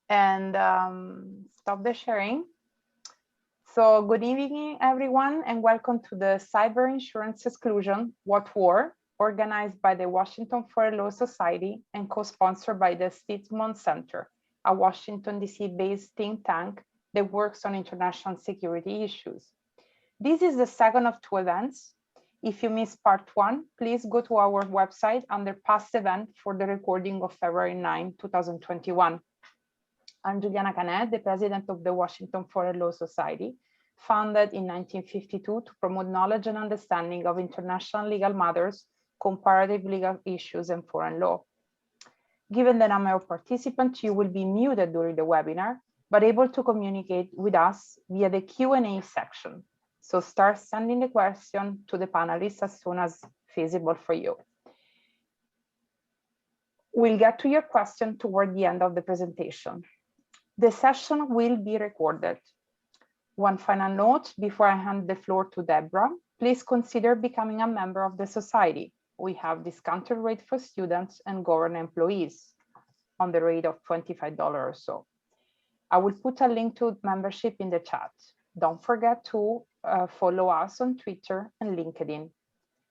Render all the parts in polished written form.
and stop the sharing. So good evening, everyone, and welcome to the Cyber Insurance Exclusion, What War, organized by the Washington for Law Society and co-sponsored by the Stidman Center, a Washington, DC-based think tank that works on international security issues. This is the second of two events. If you missed part one, please go to our website under past event for the recording of February 9, 2021. I'm Juliana Canet, the president of the Washington Foreign Law Society, founded in 1952 to promote knowledge and understanding of international legal matters, comparative legal issues, and foreign law. Given the number of participants, you will be muted during the webinar, but able to communicate with us via the Q&A section. So start sending the question to the panelists as soon as feasible for you. We'll get to your question toward the end of the presentation. The session will be recorded. One final note before I hand the floor to Deborah, please consider becoming a member of the society. We have discounted rate for students and government employees on the rate of $25 or so. I will put a link to membership in the chat. Don't forget to follow us on Twitter and LinkedIn.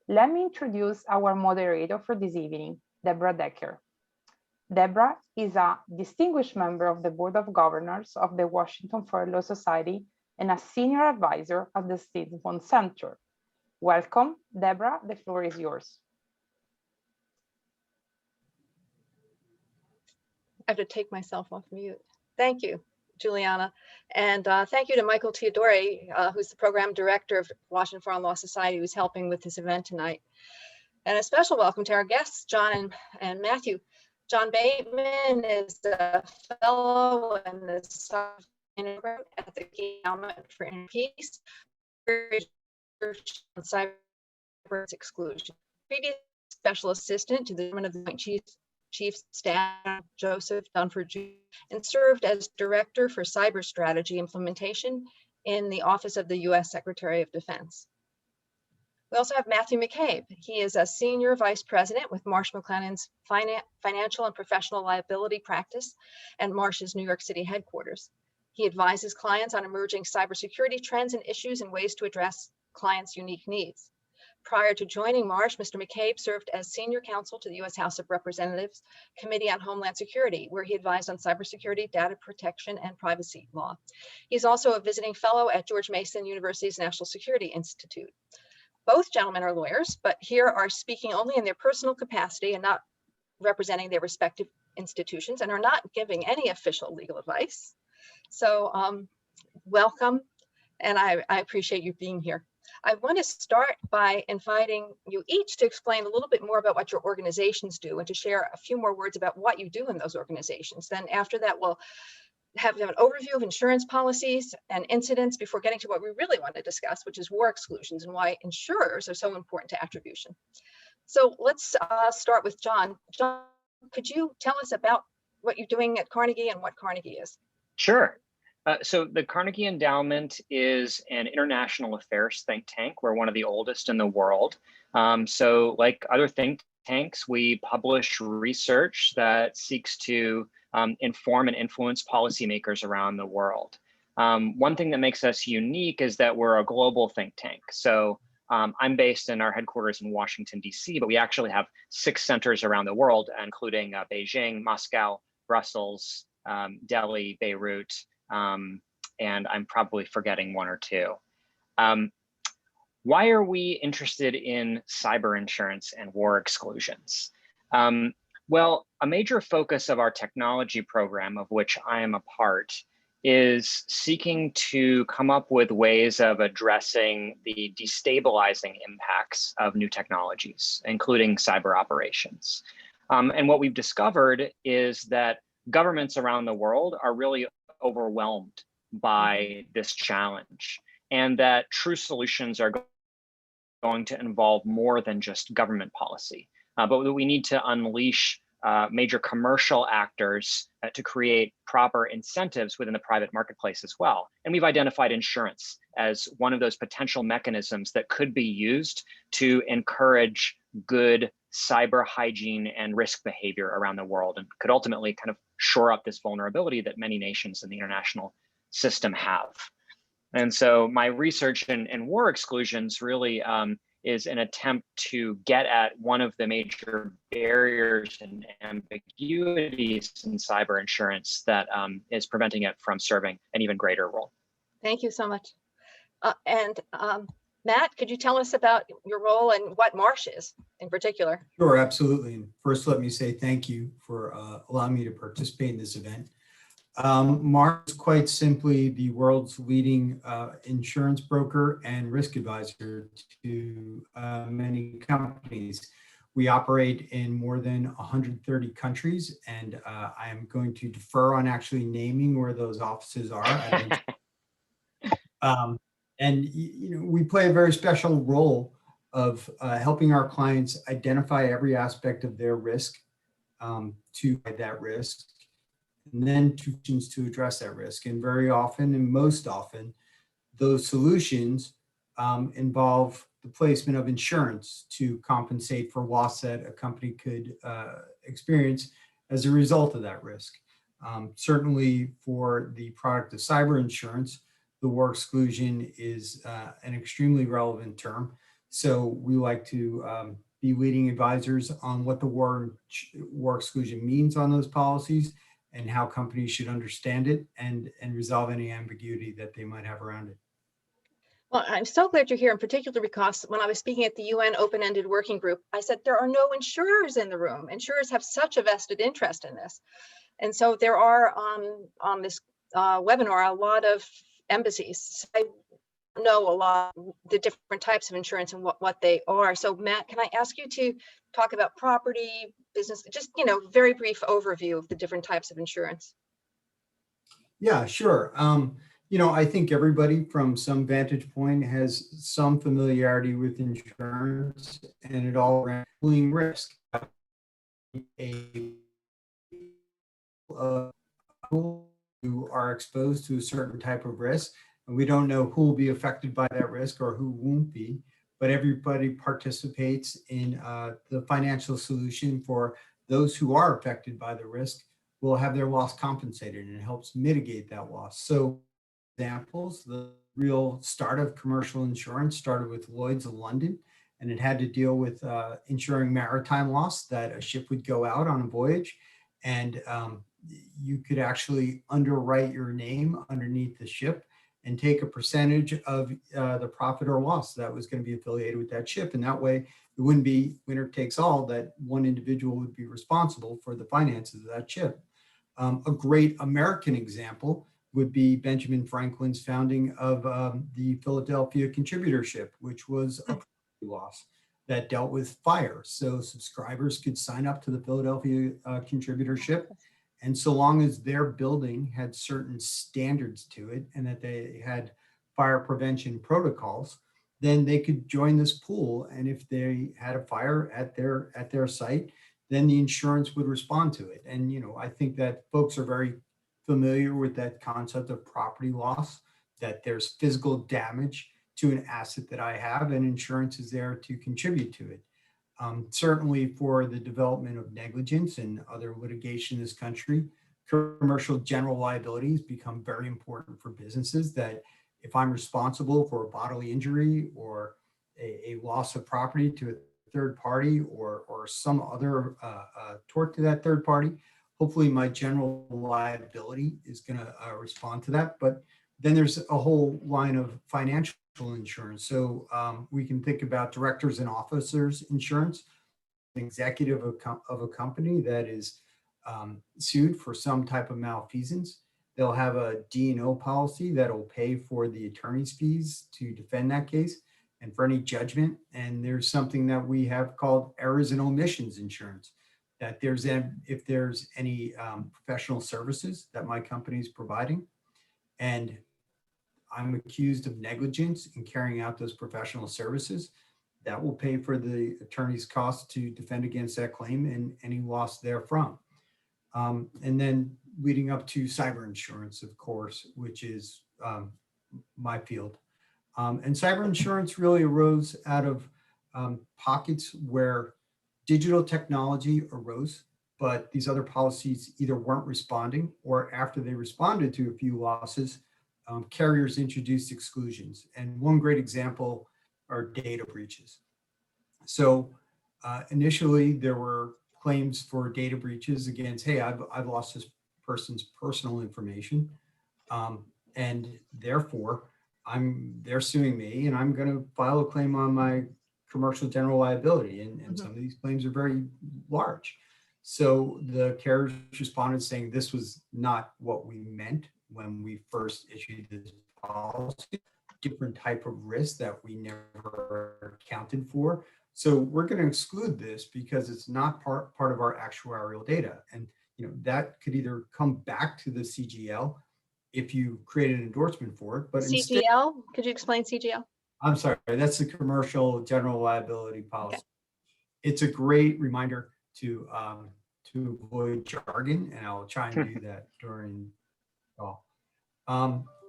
Let me introduce our moderator for this evening, Deborah Decker. Deborah is a distinguished member of the Board of Governors of the Washington Foreign Law Society and a senior advisor at the Stidman Center. Welcome, Deborah, the floor is yours. I have to take myself off mute. Thank you, Juliana. And thank you to Michael Teodori, who's the program director of Washington Foreign Law Society, who's helping with this event tonight. And a special welcome to our guests, John and Matthew. John Bateman is a fellow in the at the Endowment for Inner Peace, research on cyber exclusion. Previous special assistant to the Chairman of the Joint Chiefs Staff, Joseph Dunford Jr., and served as Director for Cyber Strategy Implementation in the Office of the U.S. Secretary of Defense. We also have Matthew McCabe. He is a Senior Vice President with Marsh McLennan's Financial and Professional Liability Practice and Marsh's New York City headquarters. He advises clients on emerging cybersecurity trends and issues and ways to address clients' unique needs. Prior to joining Marsh, Mr. McCabe served as senior counsel to the U.S. House of Representatives Committee on Homeland Security, where he advised on cybersecurity, data protection, and privacy law. He's also a visiting fellow at George Mason University's National Security Institute. Both gentlemen are lawyers, but here are speaking only in their personal capacity and not representing their respective institutions, and are not giving any official legal advice. So welcome, and I appreciate you being here. I want to start by inviting you each to explain a little bit more about what your organizations do and to share a few more words about what you do in those organizations. Then after that, we'll have an overview of insurance policies and incidents before getting to what we really want to discuss, which is war exclusions and why insurers are so important to attribution. So let's start with John. John, could you tell us about what you're doing at Carnegie and what Carnegie is? Sure. So the Carnegie Endowment is an international affairs think tank. We're one of the oldest in the world. So like other think tanks, we publish research that seeks to inform and influence policymakers around the world. One thing that makes us unique is that we're a global think tank. So I'm based in our headquarters in Washington, DC, but we actually have 6 centers around the world, including Beijing, Moscow, Brussels, Delhi, Beirut, and I'm probably forgetting 1 or 2. Why are we interested in cyber insurance and war exclusions? Well, a major focus of our technology program, of which I am a part, is seeking to come up with ways of addressing the destabilizing impacts of new technologies, including cyber operations. And what we've discovered is that governments around the world are really overwhelmed by this challenge, and that true solutions are going to involve more than just government policy, but we need to unleash major commercial actors to create proper incentives within the private marketplace as well. And we've identified insurance as one of those potential mechanisms that could be used to encourage good cyber hygiene and risk behavior around the world, and could ultimately kind of shore up this vulnerability that many nations in the international system have. And so my research in war exclusions really is an attempt to get at one of the major barriers and ambiguities in cyber insurance that is preventing it from serving an even greater role. Thank you so much. And Matt, could you tell us about your role and what Marsh is in particular? Sure, absolutely. And first, let me say thank you for allowing me to participate in this event. Marsh is quite simply the world's leading insurance broker and risk advisor to many companies. We operate in more than 130 countries, and I am going to defer on actually naming where those offices are. And we play a very special role of helping our clients identify every aspect of their risk, to that risk, and then solutions to address that risk. And very often, and most often, those solutions involve the placement of insurance to compensate for loss that a company could experience as a result of that risk. Certainly for the product of cyber insurance, the war exclusion is an extremely relevant term. So we like to be leading advisors on what the war exclusion means on those policies and how companies should understand it and resolve any ambiguity that they might have around it. Well, I'm so glad you're here, in particular because when I was speaking at the UN Open-Ended Working Group, I said there are no insurers in the room. Insurers have such a vested interest in this. And so there are on this webinar a lot of embassies. I know a lot of the different types of insurance and what they are. So Matt, can I ask you to talk about property, business, just, very brief overview of the different types of insurance? Yeah, sure. I think everybody from some vantage point has some familiarity with insurance, and it all around pooling risk. Who are exposed to a certain type of risk, and we don't know who will be affected by that risk or who won't be, but everybody participates in the financial solution for those who are affected by the risk will have their loss compensated, and it helps mitigate that loss. So examples, the real start of commercial insurance started with Lloyd's of London, and it had to deal with insuring maritime loss, that a ship would go out on a voyage and you could actually underwrite your name underneath the ship and take a percentage of the profit or loss that was going to be affiliated with that ship. And that way it wouldn't be winner takes all, that one individual would be responsible for the finances of that ship. A great American example would be Benjamin Franklin's founding of the Philadelphia Contributorship, which was a property loss that dealt with fire. So subscribers could sign up to the Philadelphia Contributorship, and so long as their building had certain standards to it and that they had fire prevention protocols, then they could join this pool. And if they had a fire at their site, then the insurance would respond to it. And I think that folks are very familiar with that concept of property loss, that there's physical damage to an asset that I have, and insurance is there to contribute to it. Certainly for the development of negligence and other litigation in this country, commercial general liability has become very important for businesses, that if I'm responsible for a bodily injury or a loss of property to a third party or some other tort to that third party, hopefully my general liability is going to respond to that. But then there's a whole line of financial insurance. So we can think about directors and officers insurance. An executive of a company that is sued for some type of malfeasance, they'll have a D&O policy that will pay for the attorney's fees to defend that case and for any judgment. And there's something that we have called errors and omissions insurance, that if there's any professional services that my company is providing, and I'm accused of negligence in carrying out those professional services, that will pay for the attorney's costs to defend against that claim and any loss therefrom. And then leading up to cyber insurance, of course, which is my field. And cyber insurance really arose out of pockets where digital technology arose but these other policies either weren't responding, or after they responded to a few losses, carriers introduced exclusions. And one great example are data breaches. So initially there were claims for data breaches against, hey, I've lost this person's personal information, and therefore they're suing me, and I'm going to file a claim on my commercial general liability. And some of these claims are very large. So the carriers responded saying this was not what we meant when we first issued this policy, different type of risk that we never accounted for. So we're going to exclude this because it's not part of our actuarial data. And that could either come back to the CGL if you create an endorsement for it, but instead, CGL, could you explain CGL? I'm sorry, that's the commercial general liability policy. Okay. It's a great reminder to avoid jargon, and I'll try and do that during all.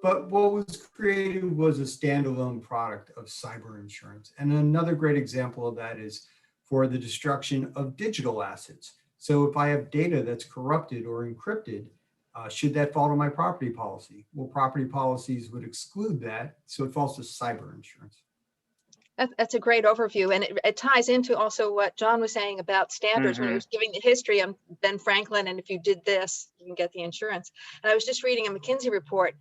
But what was created was a standalone product of cyber insurance. And another great example of that is for the destruction of digital assets. So if I have data that's corrupted or encrypted, should that fall to my property policy? Well, property policies would exclude that, so it falls to cyber insurance. That's a great overview, and it ties into also what John was saying about standards when he was giving the history on Ben Franklin, and if you did this, you can get the insurance. And I was just reading a McKinsey report.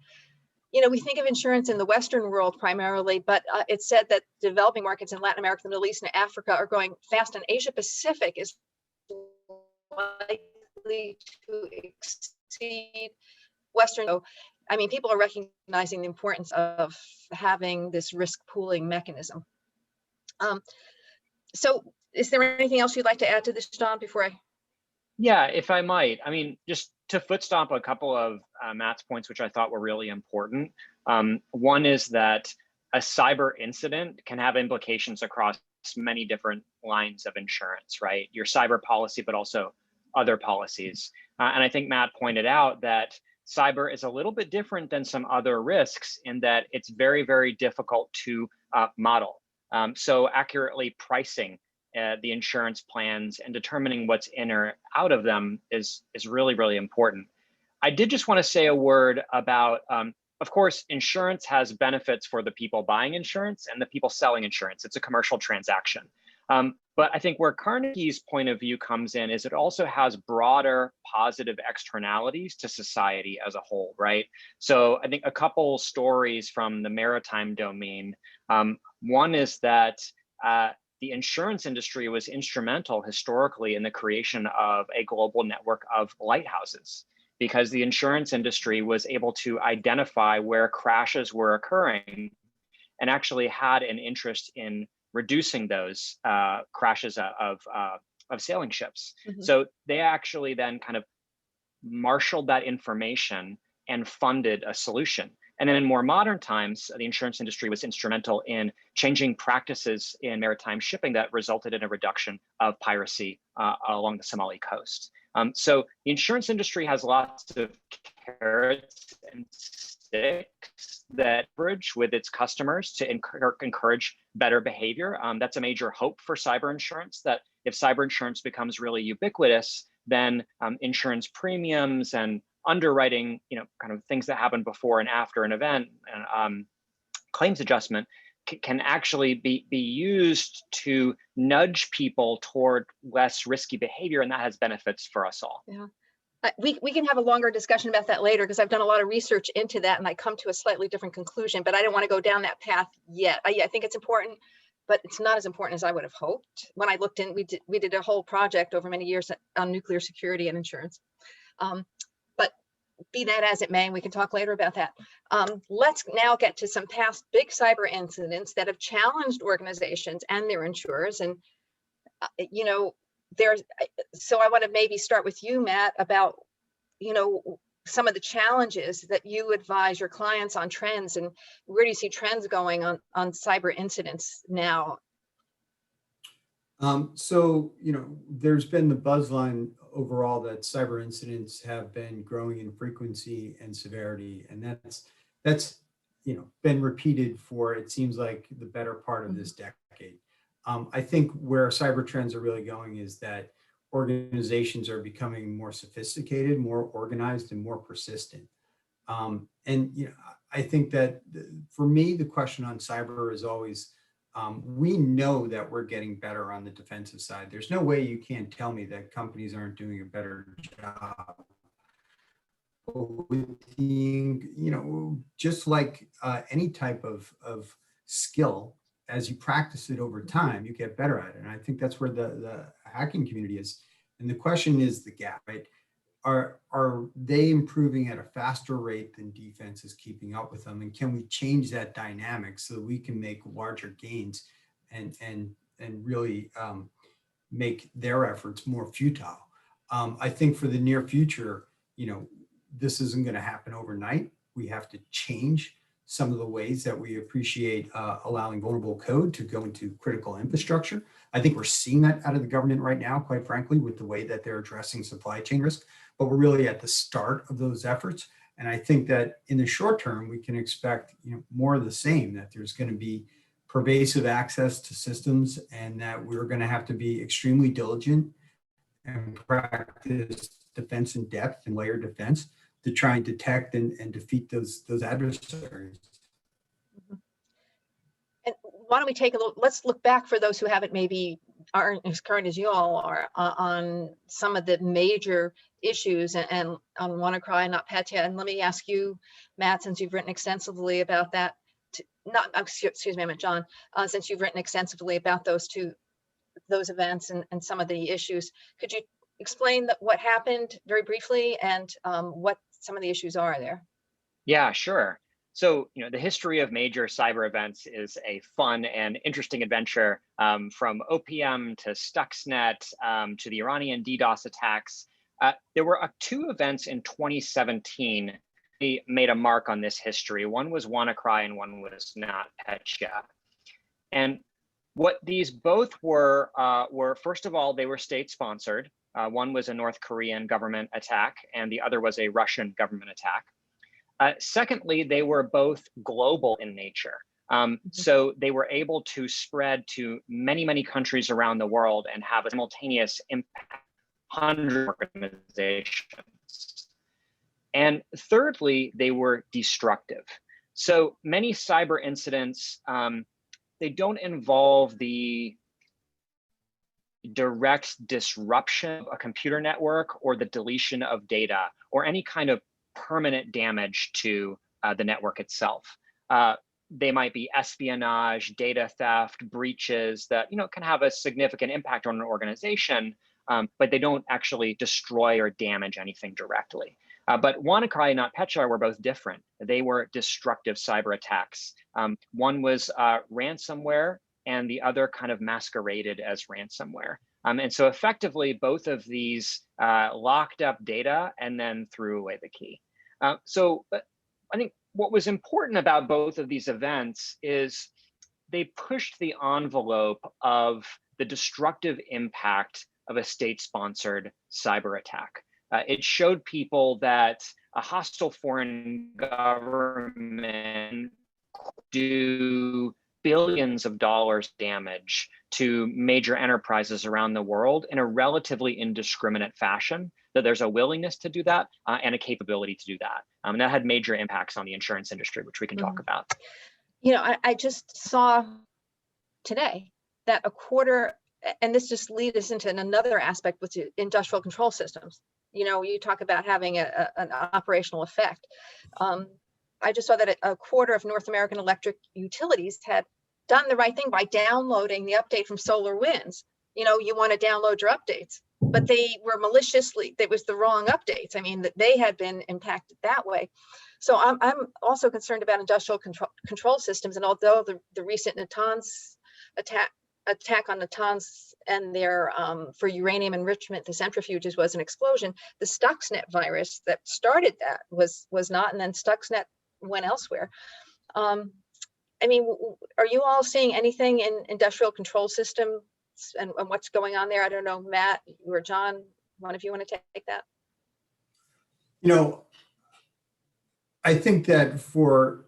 We think of insurance in the Western world primarily, but it said that developing markets in Latin America, the Middle East, and Africa are growing fast, and Asia Pacific is likely to exceed Western. So, I mean, people are recognizing the importance of having this risk pooling mechanism. So is there anything else you'd like to add to this, John, before I? Yeah, if I might. I mean, just to foot stomp a couple of Matt's points, which I thought were really important. One is that a cyber incident can have implications across many different lines of insurance, right? Your cyber policy, but also other policies. And I think Matt pointed out that cyber is a little bit different than some other risks in that it's very, very difficult to model. So accurately pricing the insurance plans and determining what's in or out of them is really, really important. I did just want to say a word about, of course, insurance has benefits for the people buying insurance and the people selling insurance. It's a commercial transaction. But I think where Carnegie's point of view comes in is it also has broader positive externalities to society as a whole, right? So I think a couple stories from the maritime domain. One is that the insurance industry was instrumental historically in the creation of a global network of lighthouses, because the insurance industry was able to identify where crashes were occurring and actually had an interest in reducing those crashes of sailing ships. So they actually then kind of marshaled that information and funded a solution. And then in more modern times, the insurance industry was instrumental in changing practices in maritime shipping that resulted in a reduction of piracy along the Somali coast. So the insurance industry has lots of carrots and sticks that bridge with its customers to encourage better behavior. That's a major hope for cyber insurance, that if cyber insurance becomes really ubiquitous, then insurance premiums and underwriting, kind of things that happen before and after an event, and claims adjustment can actually be used to nudge people toward less risky behavior, and that has benefits for us all. Yeah. We can have a longer discussion about that later, because I've done a lot of research into that and I come to a slightly different conclusion, but I don't want to go down that path yet. I think it's important, but it's not as important as I would have hoped. When I looked in, we did a whole project over many years on nuclear security and insurance. But be that as it may, and we can talk later about that. Let's now get to some past big cyber incidents that have challenged organizations and their insurers. And, so I want to maybe start with you, Matt, about, some of the challenges that you advise your clients on trends, and where do you see trends going on cyber incidents now? So, there's been the buzzline overall that cyber incidents have been growing in frequency and severity, and that's been repeated for, it seems like, the better part of this decade. I think where cyber trends are really going is that organizations are becoming more sophisticated, more organized, and more persistent. And I think that for me, the question on cyber is always, we know that we're getting better on the defensive side. There's no way you can't tell me that companies aren't doing a better job. With the, just like any type of skill, as you practice it over time, you get better at it. And I think that's where the hacking community is. And the question is the gap, right? Are they improving at a faster rate than defense is keeping up with them? And can we change that dynamic so that we can make larger gains and really make their efforts more futile? I think for the near future, this isn't going to happen overnight. We have to change some of the ways that we appreciate allowing vulnerable code to go into critical infrastructure. I think we're seeing that out of the government right now, quite frankly, with the way that they're addressing supply chain risk. But we're really at the start of those efforts. And I think that in the short term, we can expect more of the same, that there's going to be pervasive access to systems and that we're going to have to be extremely diligent and practice defense in depth and layered defense to try and detect and defeat those adversaries. And why don't we take let's look back for those who haven't maybe aren't as current as you all are on some of the major issues and on WannaCry, NotPetya. And let me ask you, Matt, since you've written extensively about that, excuse me, I meant John, since you've written extensively about those events and some of the issues, could you explain what happened very briefly and what some of the issues are there? Yeah, sure. So, the history of major cyber events is a fun and interesting adventure, from OPM to Stuxnet to the Iranian DDoS attacks. There were two events in 2017 that made a mark on this history. One was WannaCry and one was NotPetya. And what these both were first of all, they were state-sponsored. One was a North Korean government attack, and the other was a Russian government attack. Secondly, they were both global in nature. So they were able to spread to many, many countries around the world and have a simultaneous impact on hundreds of organizations. And thirdly, they were destructive. So many cyber incidents, they don't involve the direct disruption of a computer network or the deletion of data or any kind of permanent damage to the network itself. They might be espionage, data theft, breaches that can have a significant impact on an organization, but they don't actually destroy or damage anything directly. But WannaCry and NotPetya were both different. They were destructive cyber attacks. One was ransomware, and the other kind of masqueraded as ransomware. And so effectively, both of these locked up data and then threw away the key. So I think what was important about both of these events is they pushed the envelope of the destructive impact of a state-sponsored cyber attack. It showed people that a hostile foreign government could do billions of dollars damage to major enterprises around the world in a relatively indiscriminate fashion, that there's a willingness to do that and a capability to do that. And that had major impacts on the insurance industry, which we can talk about. I just saw today that a quarter, and this just leads us into another aspect, which is industrial control systems. You talk about having an operational effect. I just saw that a quarter of North American electric utilities had done the right thing by downloading the update from SolarWinds. You want to download your updates, but they were maliciously, it was the wrong updates. I mean, they had been impacted that way. So I'm also concerned about industrial control systems. And although the recent Natanz attack on Natanz and their for uranium enrichment, the centrifuges, was an explosion, the Stuxnet virus that started that was not, and then Stuxnet went elsewhere. I mean, are you all seeing anything in industrial control systems and what's going on there? I don't know, Matt or John, one of you want to take that? I think that for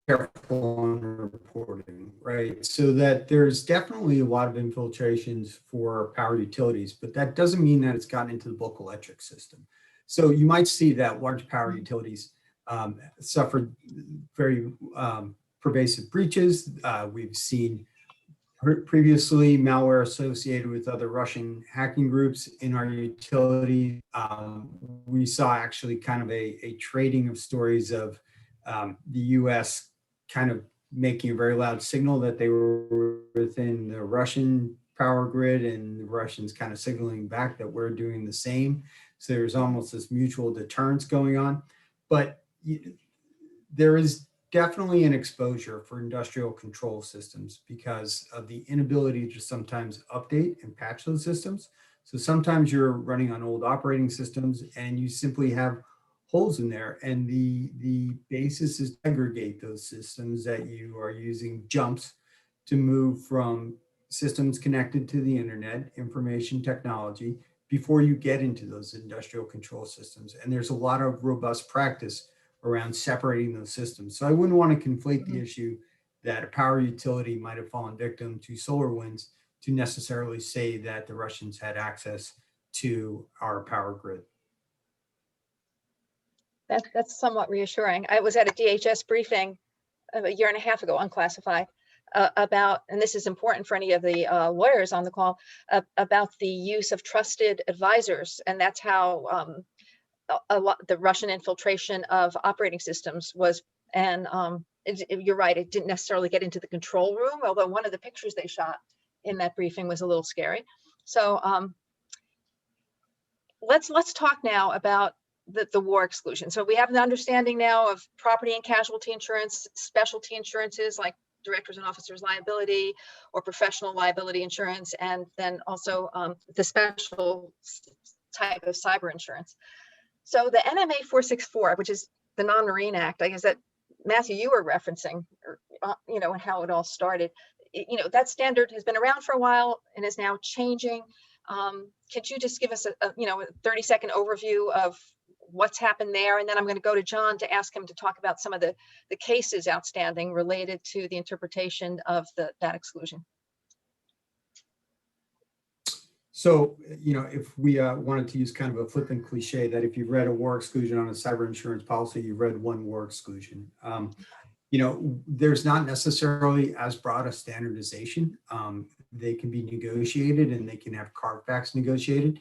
careful on reporting, right? So that there's definitely a lot of infiltrations for power utilities, but that doesn't mean that it's gotten into the bulk electric system. So you might see that large power utilities suffered very pervasive breaches. We've seen previously malware associated with other Russian hacking groups in our utility. We saw actually kind of a trading of stories of the US kind of making a very loud signal that they were within the Russian power grid, and the Russians kind of signaling back that we're doing the same. So there's almost this mutual deterrence going on. But there is definitely an exposure for industrial control systems because of the inability to sometimes update and patch those systems. So sometimes you're running on old operating systems and you simply have holes in there, and the basis is to aggregate those systems that you are using jumps to move from systems connected to the internet, information technology, before you get into those industrial control systems. And there's a lot of robust practice around separating those systems. So I wouldn't want to conflate the issue that a power utility might have fallen victim to SolarWinds to necessarily say that the Russians had access to our power grid. That's somewhat reassuring. I was at a DHS briefing a year and a half ago, unclassified, about, and this is important for any of the lawyers on the call, about the use of trusted advisors. And that's how the Russian infiltration of operating systems was. And you're right, it didn't necessarily get into the control room, although one of the pictures they shot in that briefing was a little scary. So let's talk now about the war exclusion. So we have an understanding now of property and casualty insurance, specialty insurances like directors and officers liability or professional liability insurance, and then also the special type of cyber insurance. So the NMA 464, which is the Non-Marine Act, I guess that Matthew, you were referencing, you know, and how it all started. You know, that standard has been around for a while and is now changing. Could you just give us a 30-second overview of what's happened there? And then I'm going to go to John to ask him to talk about some of the cases outstanding related to the interpretation of that exclusion. So, you know, if we wanted to use kind of a flippant cliche that if you've read a war exclusion on a cyber insurance policy, you've read one war exclusion. You know, there's not necessarily as broad a standardization. They can be negotiated and they can have carve-backs negotiated,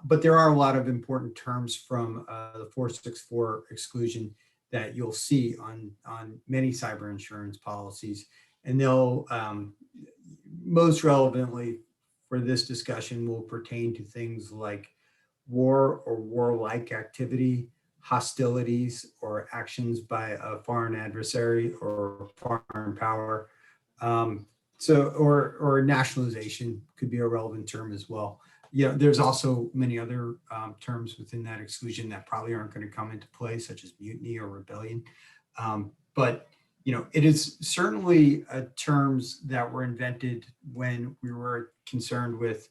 but there are a lot of important terms from the 464 exclusion that you'll see on many cyber insurance policies. And they'll, most relevantly for this discussion, will pertain to things like war or warlike activity, hostilities or actions by a foreign adversary or foreign power. Or nationalization could be a relevant term as well. You know, there's also many other terms within that exclusion that probably aren't going to come into play, such as mutiny or rebellion. But you know, it is certainly terms that were invented when we were concerned with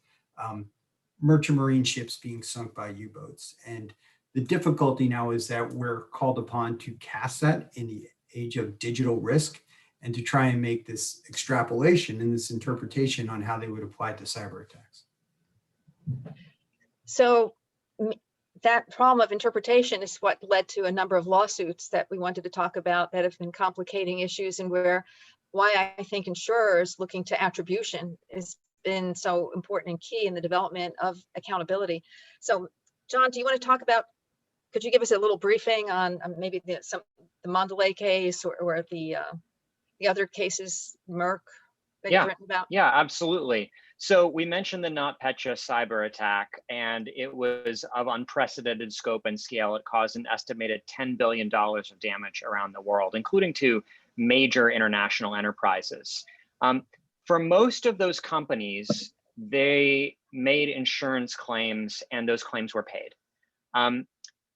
merchant marine ships being sunk by U-boats. And the difficulty now is that we're called upon to cast that in the age of digital risk and to try and make this extrapolation and this interpretation on how they would apply to cyber attacks. So that problem of interpretation is what led to a number of lawsuits that we wanted to talk about that have been complicating issues, and why I think insurers looking to attribution has been so important and key in the development of accountability. So John, do you want to talk about, could you give us a little briefing on maybe the Mondelez case or the other cases, Merck, that you've written about? Yeah, absolutely. So we mentioned the NotPetya cyber attack, and it was of unprecedented scope and scale. It caused an estimated $10 billion of damage around the world, including to major international enterprises. For most of those companies, they made insurance claims and those claims were paid.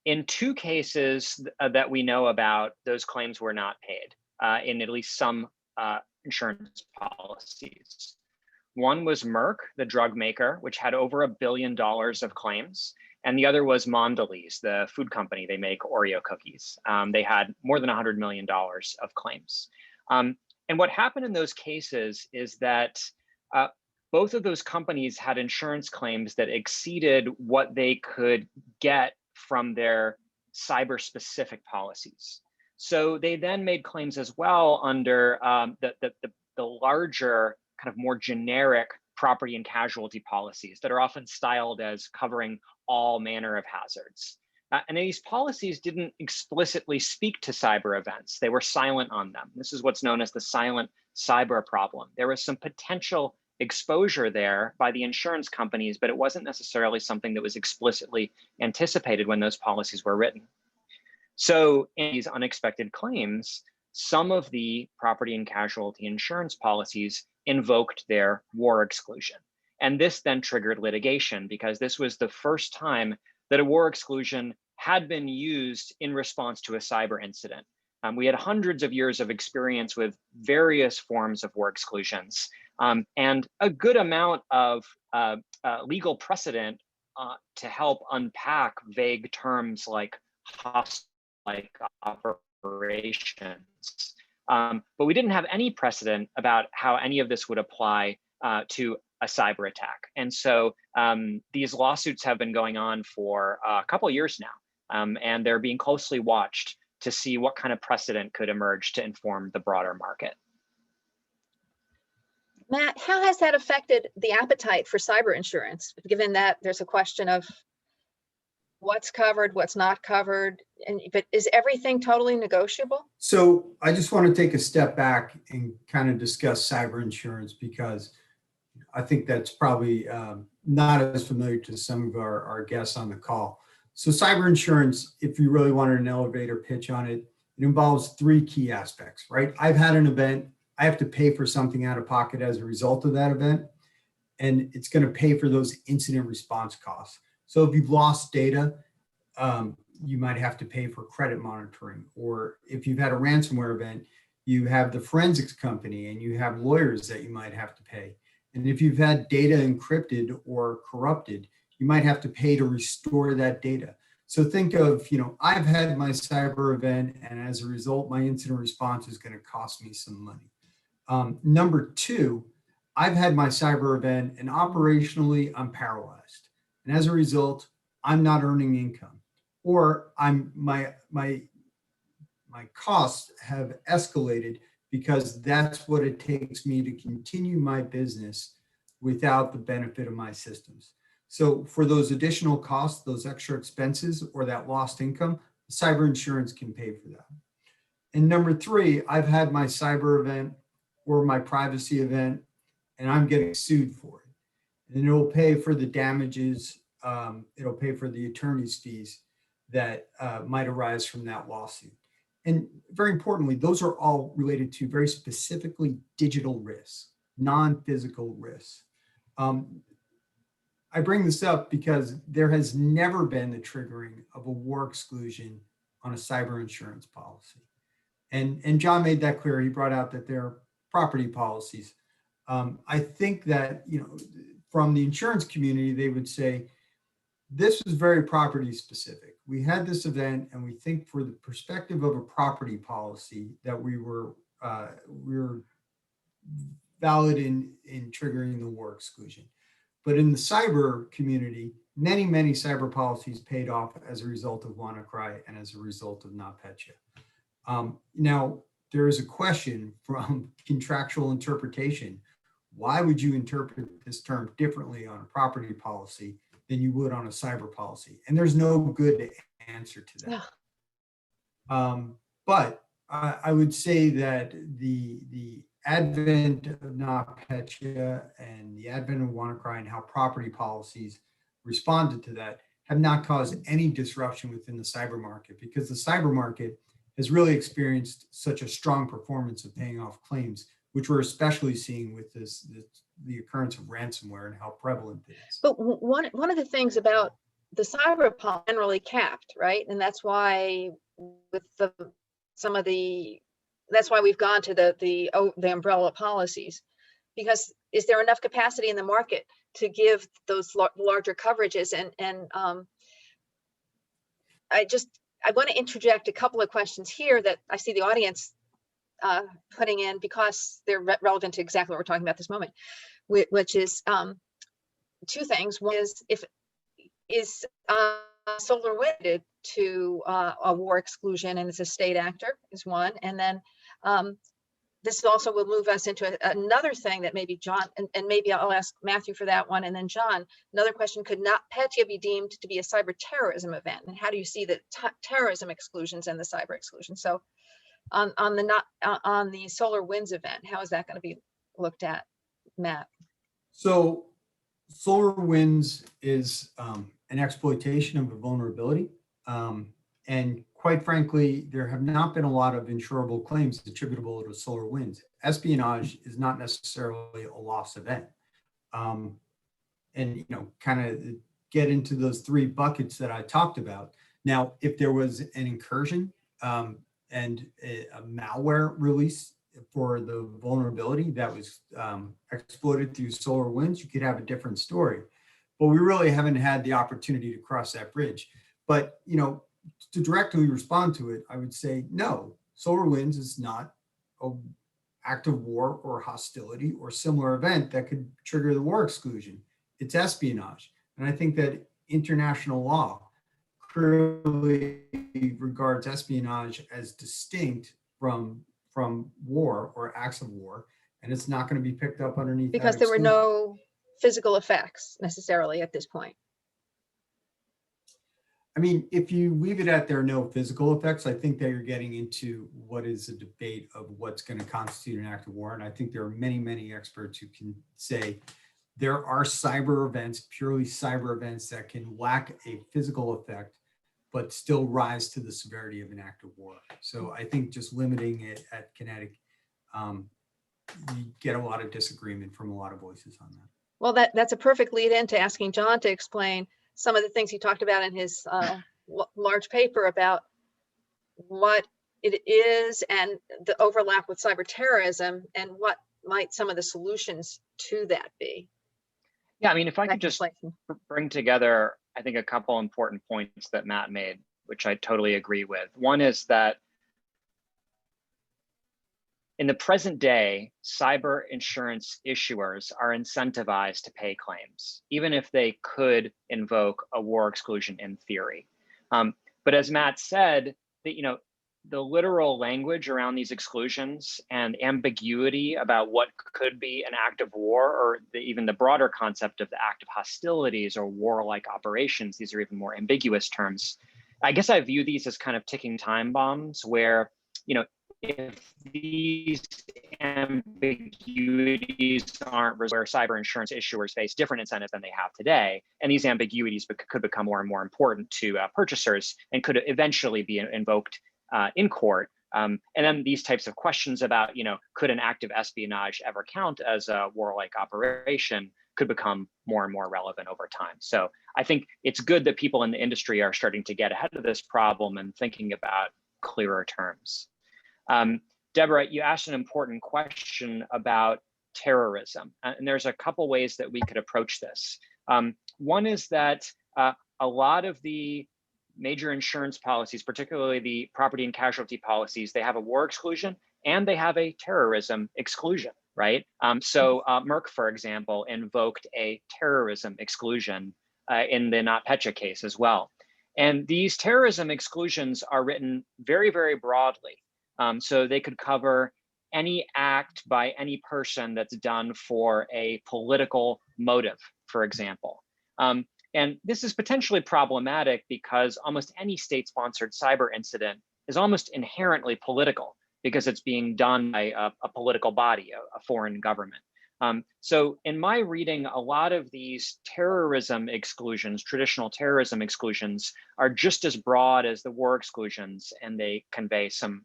In two cases that we know about, those claims were not paid in at least some insurance policies. One was Merck, the drug maker, which had over $1 billion of claims. And the other was Mondelez, the food company. They make Oreo cookies. They had more than $100 million of claims. And what happened in those cases is that both of those companies had insurance claims that exceeded what they could get from their cyber-specific policies. So they then made claims as well under the larger, kind of more generic property and casualty policies that are often styled as covering all manner of hazards. And these policies didn't explicitly speak to cyber events. They were silent on them. This is what's known as the silent cyber problem. There was some potential exposure there by the insurance companies, but it wasn't necessarily something that was explicitly anticipated when those policies were written. So in these unexpected claims, some of the property and casualty insurance policies invoked their war exclusion. And this then triggered litigation because this was the first time that a war exclusion had been used in response to a cyber incident. We had hundreds of years of experience with various forms of war exclusions and a good amount of legal precedent to help unpack vague terms like hostile operations. But we didn't have any precedent about how any of this would apply to a cyber attack. And so these lawsuits have been going on for a couple of years now, and they're being closely watched to see what kind of precedent could emerge to inform the broader market. Matt, how has that affected the appetite for cyber insurance, given that there's a question of what's covered, what's not covered, but is everything totally negotiable? So I just want to take a step back and kind of discuss cyber insurance because I think that's probably not as familiar to some of our guests on the call. So cyber insurance, if you really wanted an elevator pitch on it, it involves three key aspects, right? I've had an event, I have to pay for something out of pocket as a result of that event, and it's going to pay for those incident response costs. So if you've lost data, you might have to pay for credit monitoring, or if you've had a ransomware event, you have the forensics company and you have lawyers that you might have to pay. And if you've had data encrypted or corrupted, you might have to pay to restore that data. So think of, I've had my cyber event, and as a result, my incident response is going to cost me some money. Number two, I've had my cyber event, and operationally, I'm paralyzed. And as a result, I'm not earning income, or my costs have escalated because that's what it takes me to continue my business without the benefit of my systems. So for those additional costs, those extra expenses, or that lost income, cyber insurance can pay for that. And number three, I've had my cyber event or my privacy event, and I'm getting sued for it. And it'll pay for the damages, it'll pay for the attorney's fees that might arise from that lawsuit. And very importantly, those are all related to very specifically digital risks, non-physical risks. I bring this up because there has never been the triggering of a war exclusion on a cyber insurance policy. And John made that clear. He brought out that there are property policies. I think that, from the insurance community, they would say, this was very property specific. We had this event, and we think for the perspective of a property policy that we were valid in triggering the war exclusion. But in the cyber community, many cyber policies paid off as a result of WannaCry and as a result of NotPetya. Now, there is a question from contractual interpretation. Why would you interpret this term differently on a property policy than you would on a cyber policy? And there's no good answer to that. Yeah. But I would say that the advent of NotPetya and the advent of WannaCry and how property policies responded to that have not caused any disruption within the cyber market, because the cyber market has really experienced such a strong performance of paying off claims, which we're especially seeing with the occurrence of ransomware and how prevalent it is. But one of the things about the cyber policy generally capped, right? And that's why with that's why we've gone to the umbrella policies, because is there enough capacity in the market to give those larger coverages? And I want to interject a couple of questions here that I see the audience putting in, because they're relevant to exactly what we're talking about this moment, which is two things. One is solar wind to a war exclusion, and it's a state actor is one. And then this also will move us into another thing that maybe John, and maybe I'll ask Matthew for that one, and then John, another question: could NotPetya be deemed to be a cyber terrorism event? And how do you see the terrorism exclusions and the cyber exclusion? So on the solar winds event, how is that going to be looked at, Matt? So solar winds is an exploitation of a vulnerability. And quite frankly, there have not been a lot of insurable claims attributable to solar winds. Espionage is not necessarily a loss event. And, kind of get into those three buckets that I talked about. Now, if there was an incursion and a malware release for the vulnerability that was exploited through solar winds, you could have a different story. But we really haven't had the opportunity to cross that bridge. But, to directly respond to it, I would say, no, solar winds is not an act of war or hostility or similar event that could trigger the war exclusion. It's espionage. And I think that international law clearly regards espionage as distinct from war or acts of war, and it's not going to be picked up underneath because there were no physical effects necessarily at this point. I mean, if you leave it at there are no physical effects, I think that you're getting into what is a debate of what's going to constitute an act of war. And I think there are many, many experts who can say there are cyber events, purely cyber events, that can lack a physical effect, but still rise to the severity of an act of war. So I think just limiting it at kinetic, you get a lot of disagreement from a lot of voices on that. Well, that's a perfect lead into asking John to explain some of the things he talked about in his large paper about what it is and the overlap with cyber terrorism, and what might some of the solutions to that be. Yeah, I mean, if I could just bring together, I think, a couple important points that Matt made, which I totally agree with. One is that in the present day, cyber insurance issuers are incentivized to pay claims, even if they could invoke a war exclusion in theory. But as Matt said, the literal language around these exclusions and ambiguity about what could be an act of war, or even the broader concept of the act of hostilities or warlike operations, these are even more ambiguous terms. I guess I view these as kind of ticking time bombs where, if these ambiguities aren't resolved, where cyber insurance issuers face different incentives than they have today, and these ambiguities could become more and more important to purchasers and could eventually be invoked in court. And then these types of questions about, could an act of espionage ever count as a warlike operation could become more and more relevant over time. So I think it's good that people in the industry are starting to get ahead of this problem and thinking about clearer terms. Deborah, you asked an important question about terrorism, and there's a couple ways that we could approach this. One is that a lot of the major insurance policies, particularly the property and casualty policies, they have a war exclusion and they have a terrorism exclusion, right? So Merck, for example, invoked a terrorism exclusion in the NotPetya case as well. And these terrorism exclusions are written very, very broadly. So they could cover any act by any person that's done for a political motive, for example. And this is potentially problematic because almost any state-sponsored cyber incident is almost inherently political because it's being done by a political body, a foreign government. So in my reading, a lot of these terrorism exclusions, traditional terrorism exclusions, are just as broad as the war exclusions, and they convey some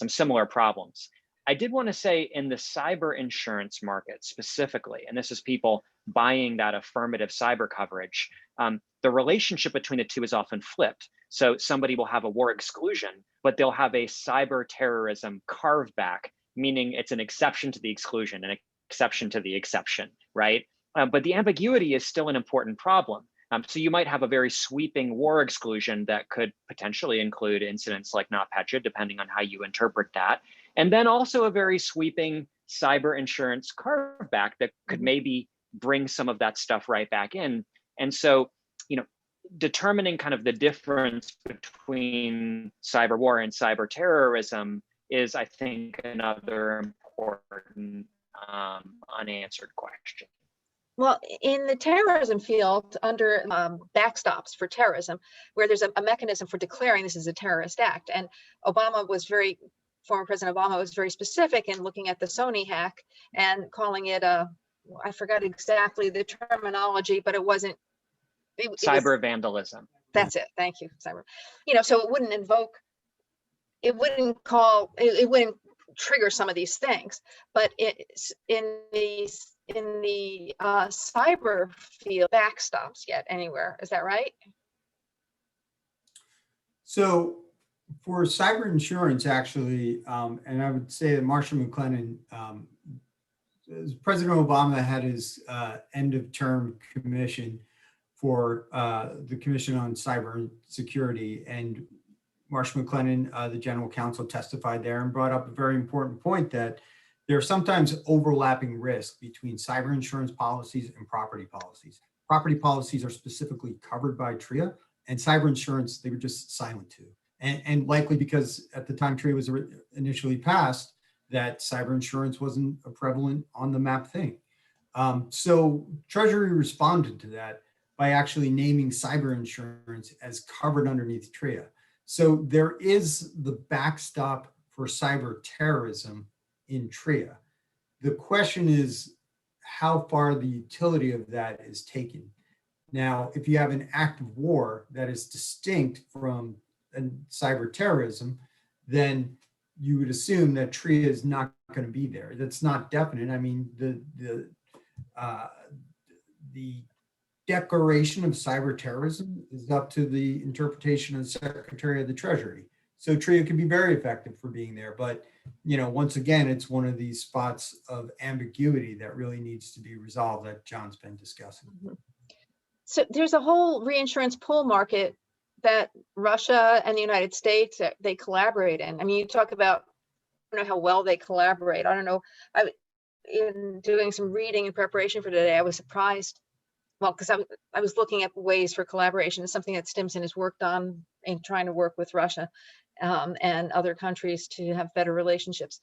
similar problems. I did want to say in the cyber insurance market specifically, and this is people buying that affirmative cyber coverage, the relationship between the two is often flipped. So somebody will have a war exclusion, but they'll have a cyber terrorism carve back, meaning it's an exception to the exclusion, and it exception to the exception, right? But the ambiguity is still an important problem. So you might have a very sweeping war exclusion that could potentially include incidents like NotPetya, depending on how you interpret that. And then also a very sweeping cyber insurance carve back that could maybe bring some of that stuff right back in. And so, you know, determining kind of the difference between cyber war and cyber terrorism is, I think, another important unanswered question. Well, in the terrorism field, under backstops for terrorism, where there's a mechanism for declaring this is a terrorist act, and former President Obama was very specific in looking at the Sony hack and calling it I forgot exactly the terminology, but it wasn't. Cyber vandalism. That's it. Thank you. Cyber. You know, so it wouldn't invoke. It wouldn't trigger some of these things, but in the cyber field, backstops yet anywhere. Is that right? So for cyber insurance, actually, and I would say that Marshall McLennan, President Obama had his end of term commission for the Commission on Cyber Security, and Marshall McLennan, the general counsel, testified there and brought up a very important point that there are sometimes overlapping risks between cyber insurance policies and property policies. Property policies are specifically covered by TRIA, and cyber insurance, they were just silent to. And likely because at the time TRIA was initially passed, that cyber insurance wasn't a prevalent on the map thing. So Treasury responded to that by actually naming cyber insurance as covered underneath TRIA. So there is the backstop for cyber terrorism in TRIA. The question is how far the utility of that is taken. Now, if you have an act of war that is distinct from cyber terrorism, then you would assume that TRIA is not going to be there. That's not definite. I mean, the declaration of cyber terrorism is up to the interpretation of the Secretary of the Treasury. So TRIA can be very effective for being there, but you know, once again, it's one of these spots of ambiguity that really needs to be resolved that John's been discussing. So there's a whole reinsurance pool market that Russia and the United States, they collaborate in. I mean, you talk about, I don't know how well they collaborate. I don't know. In doing some reading in preparation for today, I was surprised. Well, because I was looking at ways for collaboration. It's something that Stimson has worked on in trying to work with Russia and other countries to have better relationships.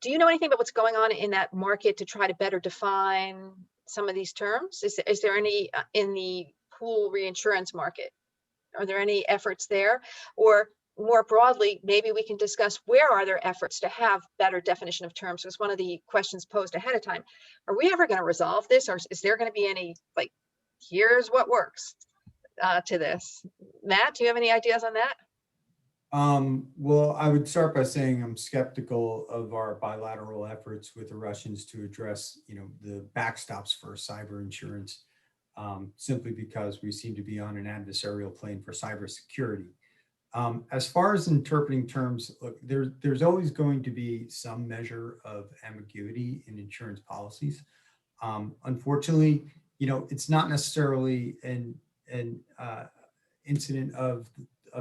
Do you know anything about what's going on in that market to try to better define some of these terms? Is there any in the pool reinsurance market? Are there any efforts there? Or more broadly, maybe we can discuss where are there efforts to have better definition of terms? Because one of the questions posed ahead of time, are we ever going to resolve this? Or is there going to be any, like, here's what works to this? Matt, do you have any ideas on that? Well, I would start by saying I'm skeptical of our bilateral efforts with the Russians to address, you know, the backstops for cyber insurance, simply because we seem to be on an adversarial plane for cybersecurity. As far as interpreting terms, look, there's always going to be some measure of ambiguity in insurance policies. Unfortunately, you know, it's not necessarily an incident of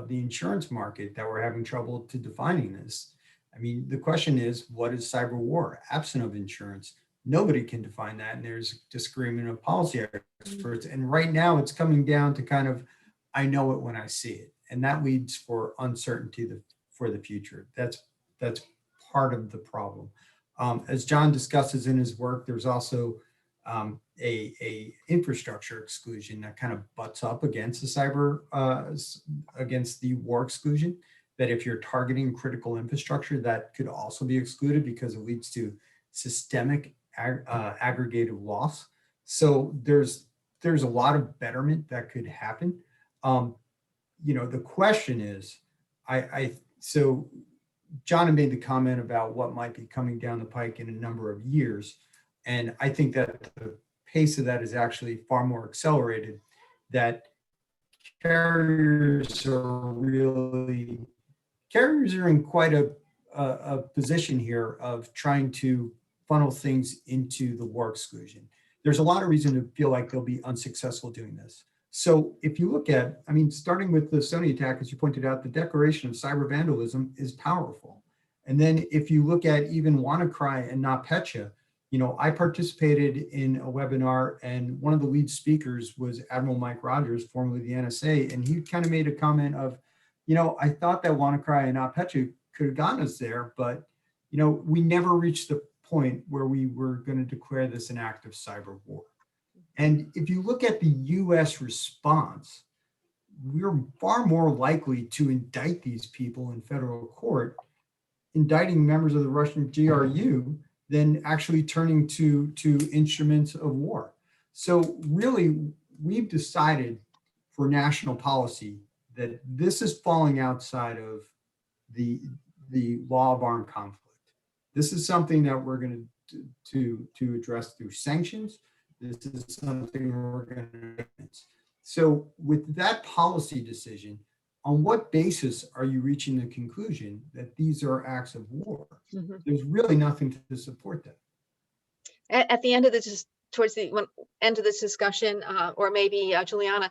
the insurance market that we're having trouble to defining this. I mean, the question is, what is cyber war? Absent of insurance, nobody can define that, and there's disagreement of policy experts. And right now, it's coming down to kind of, I know it when I see it. And that leads for uncertainty for the future. That's part of the problem. As John discusses in his work, there's also a infrastructure exclusion that kind of butts up against the cyber, against the war exclusion, that if you're targeting critical infrastructure, that could also be excluded because it leads to systemic aggregative loss. So there's a lot of betterment that could happen. You know, the question is, so John had made the comment about what might be coming down the pike in a number of years. And I think that the pace of that is actually far more accelerated, that carriers are in quite a position here of trying to funnel things into the war exclusion. There's a lot of reason to feel like they'll be unsuccessful doing this. So if you look at, I mean, starting with the Sony attack, as you pointed out, the declaration of cyber vandalism is powerful. And then if you look at even WannaCry and NotPetya, you know, I participated in a webinar and one of the lead speakers was Admiral Mike Rogers, formerly the NSA, and he kind of made a comment of, you know, I thought that WannaCry and NotPetya could have gotten us there, but, you know, we never reached the point where we were going to declare this an act of cyber war. And if you look at the US response, we're far more likely to indict these people in federal court, indicting members of the Russian GRU, than actually turning to instruments of war. So really, we've decided for national policy that this is falling outside of the law of armed conflict. This is something that we're going to address through sanctions. This is something we're going to. So with that policy decision, on what basis are you reaching the conclusion that these are acts of war? Mm-hmm. There's really nothing to support that. At the end of this, towards the end of this discussion, or maybe Juliana,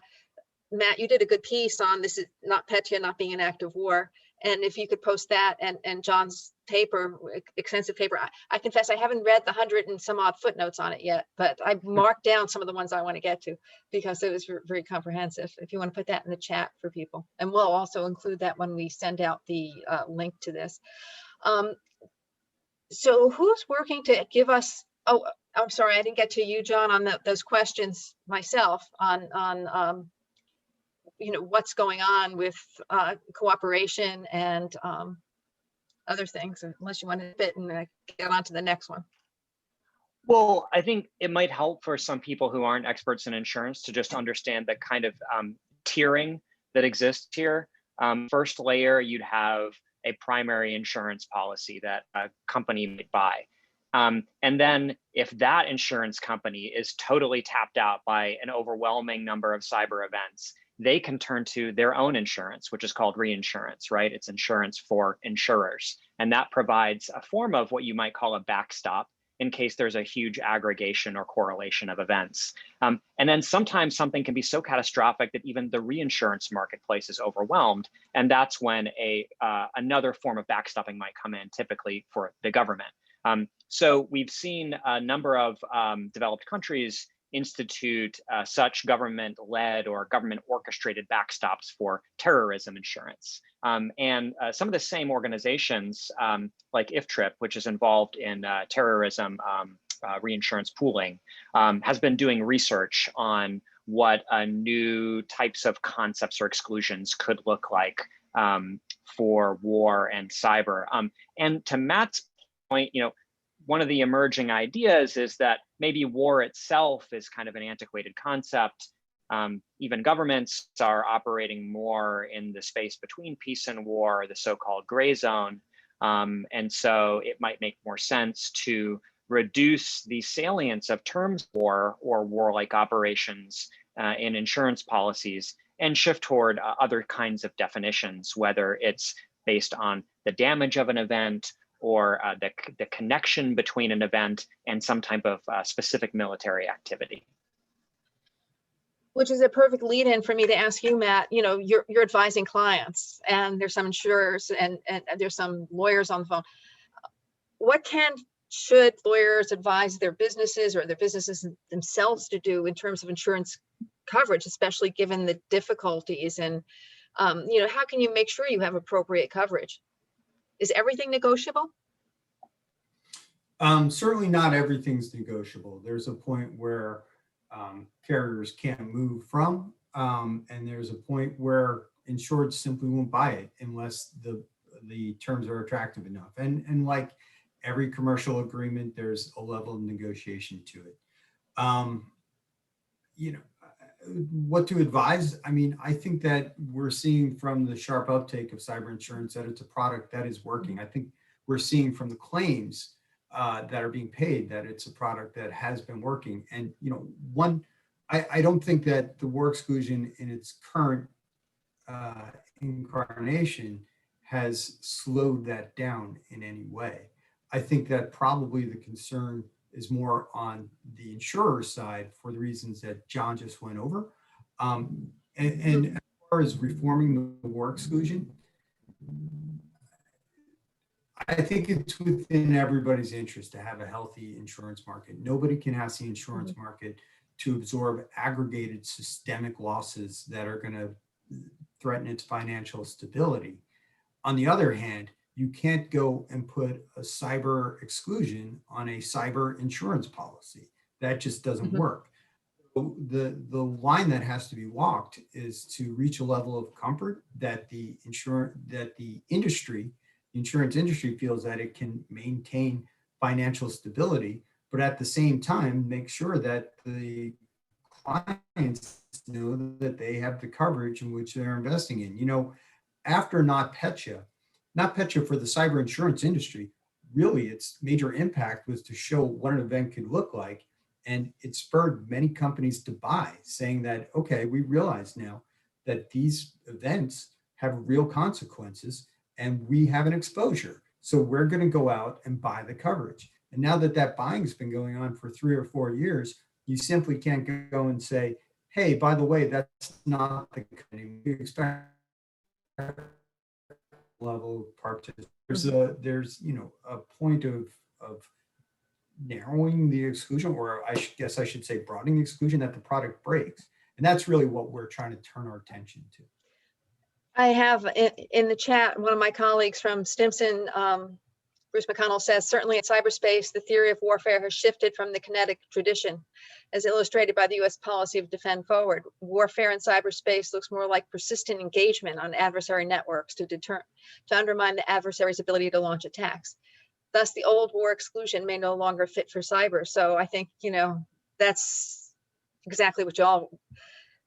Matt, you did a good piece on this is NotPetya not being an act of war. And if you could post that and John's paper, extensive paper, I confess I haven't read the 100 and some odd footnotes on it yet, but I marked down some of the ones I want to get to because it was very comprehensive. If you want to put that in the chat for people, and we'll also include that when we send out the link to this. So who's working to give us, oh, I'm sorry, I didn't get to you, John, on those questions myself on you know, what's going on with cooperation and other things, unless you want to bit and get on to the next one. Well, I think it might help for some people who aren't experts in insurance to just understand the kind of tiering that exists here. First layer, you'd have a primary insurance policy that a company might buy. And then if that insurance company is totally tapped out by an overwhelming number of cyber events, they can turn to their own insurance, which is called reinsurance, right? It's insurance for insurers. And that provides a form of what you might call a backstop in case there's a huge aggregation or correlation of events. And then sometimes something can be so catastrophic that even the reinsurance marketplace is overwhelmed. And that's when another form of backstopping might come in, typically for the government. So we've seen a number of developed countries institute such government-led or government-orchestrated backstops for terrorism insurance. And some of the same organizations, like IFTRIP, which is involved in terrorism reinsurance pooling, has been doing research on what new types of concepts or exclusions could look like for war and cyber. And to Matt's point, you know, one of the emerging ideas is that maybe war itself is kind of an antiquated concept. Even governments are operating more in the space between peace and war, the so-called gray zone. And so it might make more sense to reduce the salience of terms war or warlike operations in insurance policies and shift toward other kinds of definitions, whether it's based on the damage of an event or the connection between an event and some type of specific military activity. Which is a perfect lead-in for me to ask you, Matt. You know, you're advising clients, and there's some insurers and there's some lawyers on the phone. What should lawyers advise their businesses or their businesses themselves to do in terms of insurance coverage, especially given the difficulties? And you know, how can you make sure you have appropriate coverage? Is everything negotiable? Certainly not everything's negotiable. There's a point where carriers can't move from, and there's a point where insureds simply won't buy it unless the terms are attractive enough. And like every commercial agreement, there's a level of negotiation to it. You know, what to advise? I mean, I think that we're seeing from the sharp uptake of cyber insurance that it's a product that is working. I think we're seeing from the claims that are being paid that it's a product that has been working. And, you know, I don't think that the war exclusion in its current incarnation has slowed that down in any way. I think that probably the concern is more on the insurer side for the reasons that John just went over. And as far as reforming the war exclusion, I think it's within everybody's interest to have a healthy insurance market. Nobody can ask the insurance market to absorb aggregated systemic losses that are going to threaten its financial stability. On the other hand, you can't go and put a cyber exclusion on a cyber insurance policy. That just doesn't work. So the line that has to be walked is to reach a level of comfort that the insurance industry feels that it can maintain financial stability, but at the same time, make sure that the clients know that they have the coverage in which they're investing in. You know, after NotPetya for the cyber insurance industry, really its major impact was to show what an event could look like. And it spurred many companies to buy, saying that, okay, we realize now that these events have real consequences and we have an exposure. So we're going to go out and buy the coverage. And now that that buying has been going on for 3 or 4 years, you simply can't go and say, hey, by the way, that's not the company we expect level of participation. There's a point of narrowing the exclusion, or I guess I should say broadening the exclusion that the product breaks. And that's really what we're trying to turn our attention to. I have in the chat, one of my colleagues from Stimson, Bruce McConnell, says, certainly in cyberspace, the theory of warfare has shifted from the kinetic tradition, as illustrated by the US policy of defend forward. Warfare in cyberspace looks more like persistent engagement on adversary networks to undermine the adversary's ability to launch attacks. Thus, the old war exclusion may no longer fit for cyber. So I think, that's exactly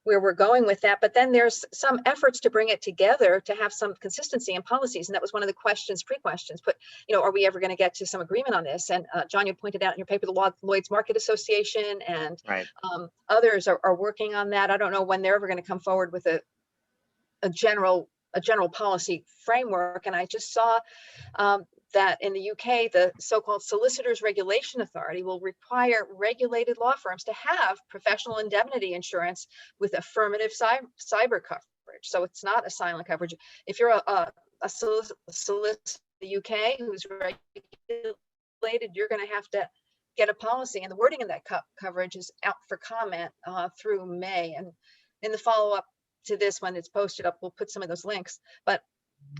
where we're going with that. But then there's some efforts to bring it together to have some consistency in policies. And that was one of the pre-questions. But, are we ever going to get to some agreement on this? And John, you pointed out in your paper, the Lloyd's Market Association and others are working on that. I don't know when they're ever going to come forward with a general policy framework. And I just saw that in the UK, the so-called Solicitors Regulation Authority will require regulated law firms to have professional indemnity insurance with affirmative cyber coverage. So it's not a silent coverage. If you're a solicitor in the UK who's regulated, you're going to have to get a policy. And the wording in that coverage is out for comment through May. And in the follow-up to this, when it's posted up, we'll put some of those links. But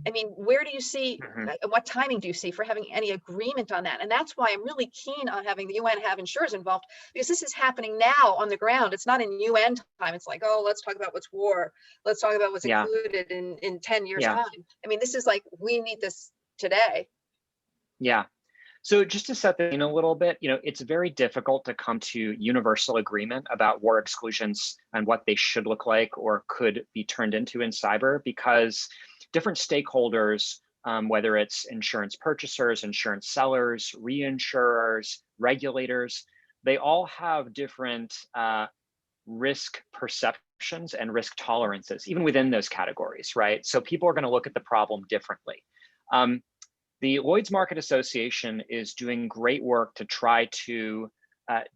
I mean, where do you see, what timing do you see for having any agreement on that? And that's why I'm really keen on having the UN have insurers involved, because this is happening now on the ground. It's not in UN time. It's like, oh, let's talk about what's war. Let's talk about what's included in 10 years time. I mean, this is like, we need this today. Yeah. So just to set the scene a little bit, it's very difficult to come to universal agreement about war exclusions and what they should look like or could be turned into in cyber, because different stakeholders, whether it's insurance purchasers, insurance sellers, reinsurers, regulators, they all have different risk perceptions and risk tolerances, even within those categories, right? So people are going to look at the problem differently. The Lloyd's Market Association is doing great work to try to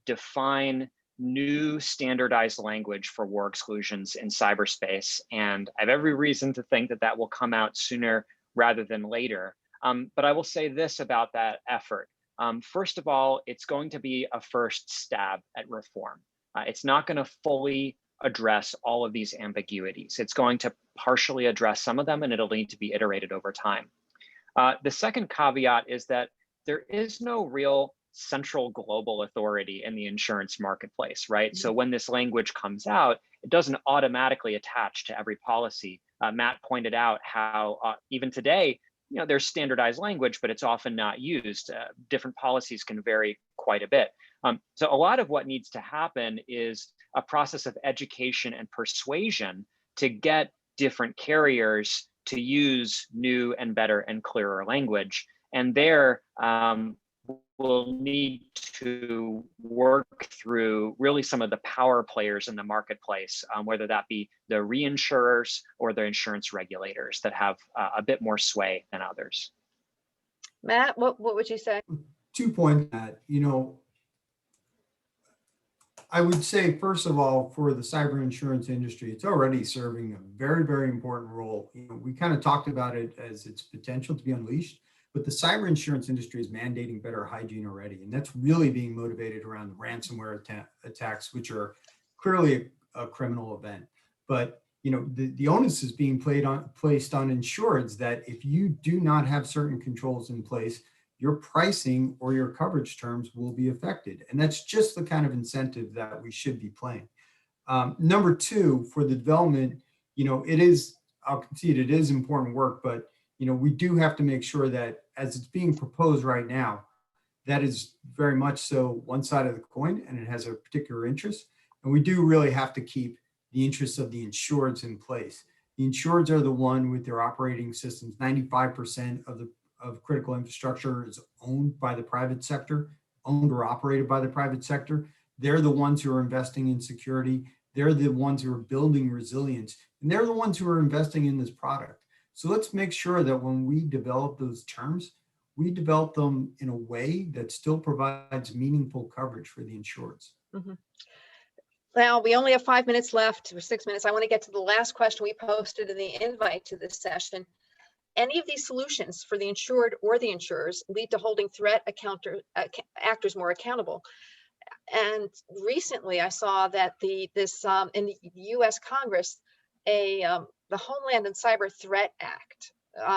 define new standardized language for war exclusions in cyberspace. And I have every reason to think that that will come out sooner rather than later. But I will say this about that effort. First of all, it's going to be a first stab at reform. It's not going to fully address all of these ambiguities. It's going to partially address some of them, and it'll need to be iterated over time. The second caveat is that there is no real central global authority in the insurance marketplace, right? So when this language comes out, it doesn't automatically attach to every policy. Matt pointed out how even today, there's standardized language, but it's often not used. Different policies can vary quite a bit. So a lot of what needs to happen is a process of education and persuasion to get different carriers to use new and better and clearer language. And there, we'll need to work through really some of the power players in the marketplace, whether that be the reinsurers or the insurance regulators that have a bit more sway than others. Matt, what would you say? 2 points that, I would say, first of all, for the cyber insurance industry, it's already serving a very, very important role. We kind of talked about it as its potential to be unleashed, but the cyber insurance industry is mandating better hygiene already. And that's really being motivated around ransomware attacks, which are clearly a criminal event. But the onus is being placed on insureds that if you do not have certain controls in place, your pricing or your coverage terms will be affected. And that's just the kind of incentive that we should be playing. Number two, for the development, I'll concede it is important work, but we do have to make sure that as it's being proposed right now, that is very much so one side of the coin and it has a particular interest. And we do really have to keep the interests of the insureds in place. The insureds are the one with their operating systems. 95% of critical infrastructure is owned by the private sector, owned or operated by the private sector. They're the ones who are investing in security. They're the ones who are building resilience, and they're the ones who are investing in this product. So let's make sure that when we develop those terms, we develop them in a way that still provides meaningful coverage for the insureds. Mm-hmm. Now, we only have 5 minutes left, or 6 minutes. I want to get to the last question we posted in the invite to this session. Any of these solutions for the insured or the insurers lead to holding threat actors more accountable? And recently, I saw that in the U.S. Congress, the Homeland and Cyber Threat Act,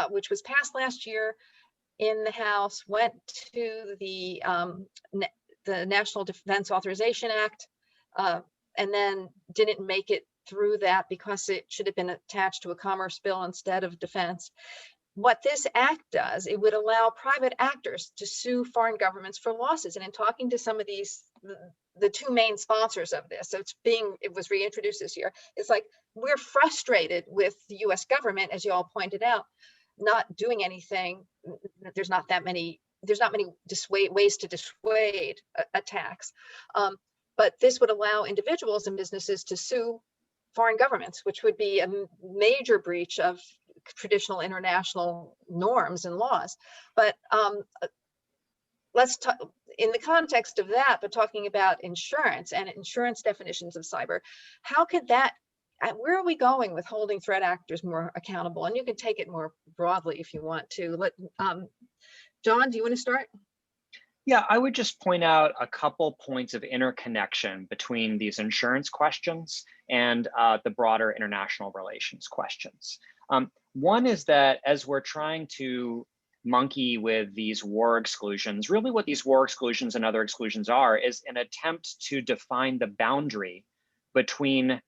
which was passed last year in the House, went to the National Defense Authorization Act, and then didn't make it through that because it should have been attached to a commerce bill instead of defense. What this act does, it would allow private actors to sue foreign governments for losses. And in talking to some of the two main sponsors of this, so it was reintroduced this year, it's like, we're frustrated with the US government, as you all pointed out, not doing anything. There's not many ways to dissuade attacks. But this would allow individuals and businesses to sue foreign governments, which would be a major breach of traditional international norms and laws. But let's talk in the context of that, but talking about insurance and insurance definitions of cyber, how could that, where are we going with holding threat actors more accountable? And you can take it more broadly if you want to. John, do you want to start? Yeah, I would just point out a couple points of interconnection between these insurance questions and the broader international relations questions. One is that as we're trying to monkey with these war exclusions, really what these war exclusions and other exclusions are is an attempt to define the boundary between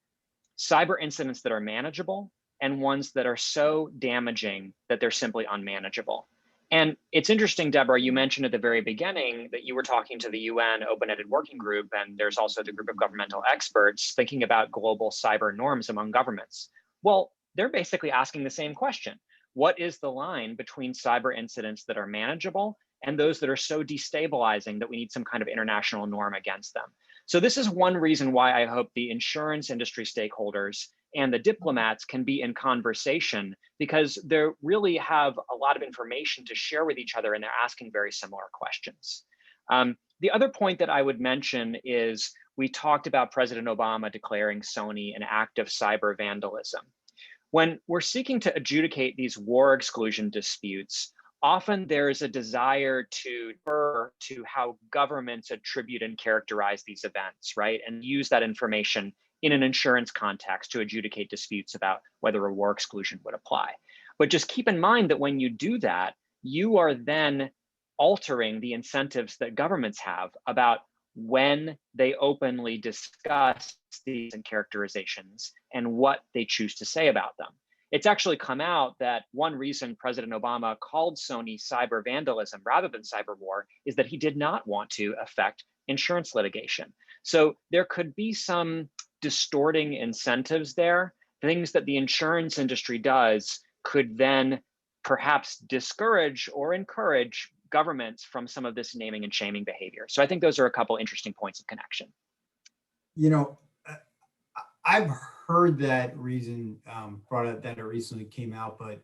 cyber incidents that are manageable and ones that are so damaging that they're simply unmanageable. And it's interesting, Deborah, you mentioned at the very beginning that you were talking to the UN Open-Ended Working Group, and there's also the group of governmental experts thinking about global cyber norms among governments. Well, they're basically asking the same question. What is the line between cyber incidents that are manageable and those that are so destabilizing that we need some kind of international norm against them? So this is one reason why I hope the insurance industry stakeholders and the diplomats can be in conversation, because they really have a lot of information to share with each other and they're asking very similar questions. The other point that I would mention is we talked about President Obama declaring Sony an act of cyber vandalism. When we're seeking to adjudicate these war exclusion disputes, often there's a desire to refer to how governments attribute and characterize these events, right? And use that information in an insurance context to adjudicate disputes about whether a war exclusion would apply. But just keep in mind that when you do that, you are then altering the incentives that governments have about when they openly discuss these characterizations and what they choose to say about them. It's actually come out that one reason President Obama called Sony cyber vandalism rather than cyber war is that he did not want to affect insurance litigation. So there could be some distorting incentives there. Things that the insurance industry does could then perhaps discourage or encourage governments from some of this naming and shaming behavior. So I think those are a couple interesting points of connection. I've heard that reason brought up, that it recently came out, but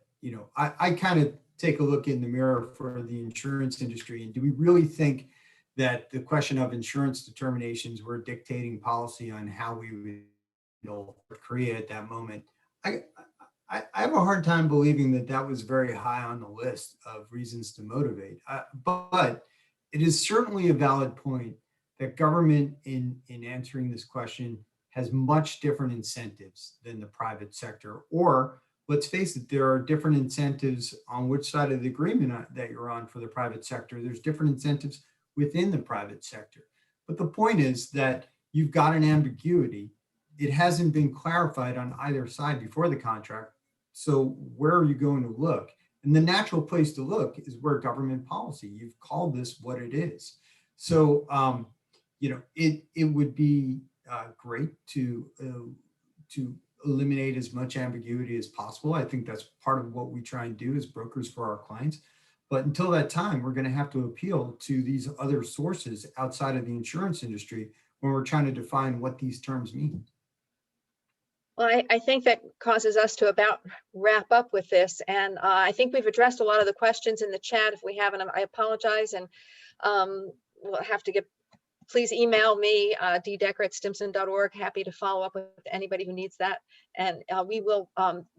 I kind of take a look in the mirror for the insurance industry, and do we really think that the question of insurance determinations were dictating policy on how we would handle Korea at that moment? I have a hard time believing that that was very high on the list of reasons to motivate. But it is certainly a valid point that government in answering this question has much different incentives than the private sector. Or let's face it, there are different incentives on which side of the agreement that you're on for the private sector. There's different incentives within the private sector. But the point is that you've got an ambiguity. It hasn't been clarified on either side before the contract. So where are you going to look? And the natural place to look is where government policy. You've called this what it is. So it would be great to eliminate as much ambiguity as possible. I think that's part of what we try and do as brokers for our clients. But until that time, we're going to have to appeal to these other sources outside of the insurance industry when we're trying to define what these terms mean. Well, I think that causes us to about wrap up with this. And I think we've addressed a lot of the questions in the chat. If we haven't, I apologize. And we'll have to please email me, ddecker@stimson.org. Happy to follow up with anybody who needs that. And we will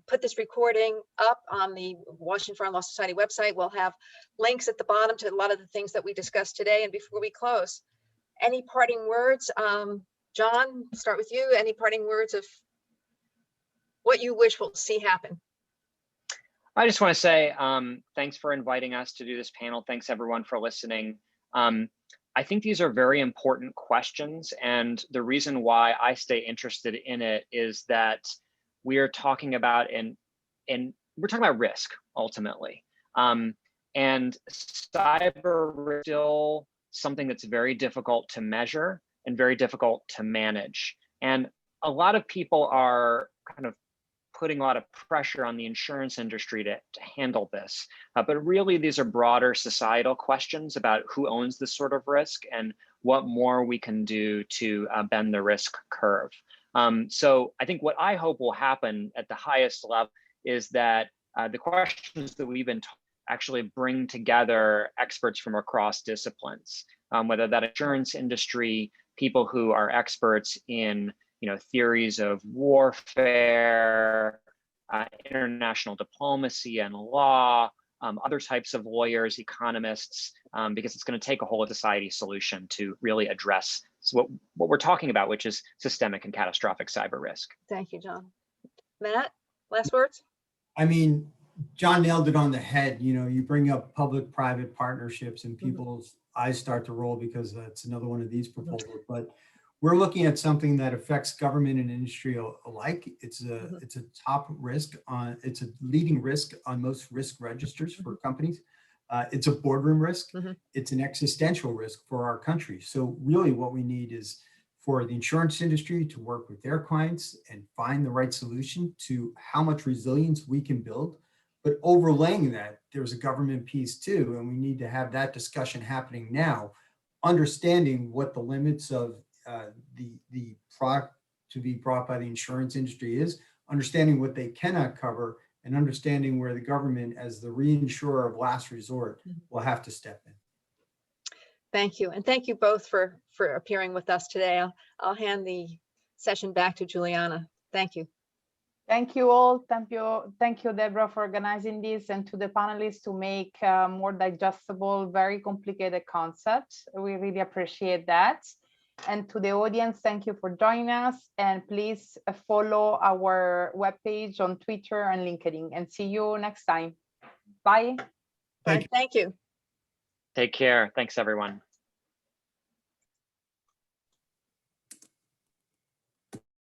put this recording up on the Washington Foreign Law Society website. We'll have links at the bottom to a lot of the things that we discussed today. And before we close, any parting words? John, start with you. Any parting words of what you wish we'll see happen? I just want to say thanks for inviting us to do this panel. Thanks everyone for listening. I think these are very important questions, and the reason why I stay interested in it is that we are talking about and we're talking about risk ultimately, and cyber is still something that's very difficult to measure and very difficult to manage, and a lot of people are kind of putting a lot of pressure on the insurance industry to handle this. But really, these are broader societal questions about who owns this sort of risk and what more we can do to bend the risk curve. So I think what I hope will happen at the highest level is that the questions that we've been actually bring together experts from across disciplines, whether that insurance industry, people who are experts in theories of warfare, international diplomacy and law, other types of lawyers, economists, because it's going to take a whole society solution to really address what we're talking about, which is systemic and catastrophic cyber risk. Thank you, John. Matt, last words? I mean, John nailed it on the head. You bring up public-private partnerships and people's eyes start to roll because that's another one of these proposals. But we're looking at something that affects government and industry alike. It's a top risk it's a leading risk on most risk registers for companies. It's a boardroom risk. It's an existential risk for our country. So really what we need is for the insurance industry to work with their clients and find the right solution to how much resilience we can build. But overlaying that, there's a government piece too, and we need to have that discussion happening now, understanding what the limits of the product to be brought by the insurance industry is, understanding what they cannot cover, and understanding where the government, as the reinsurer of last resort, will have to step in. Thank you. And thank you both for appearing with us today. I'll hand the session back to Juliana. Thank you. Thank you all. Thank you, Deborah, for organizing this, and to the panelists to make more digestible, very complicated concepts. We really appreciate that. And to the audience, thank you for joining us. And please follow our webpage on Twitter and LinkedIn. And see you next time. Bye. Thank you. Thank you. Take care. Thanks, everyone.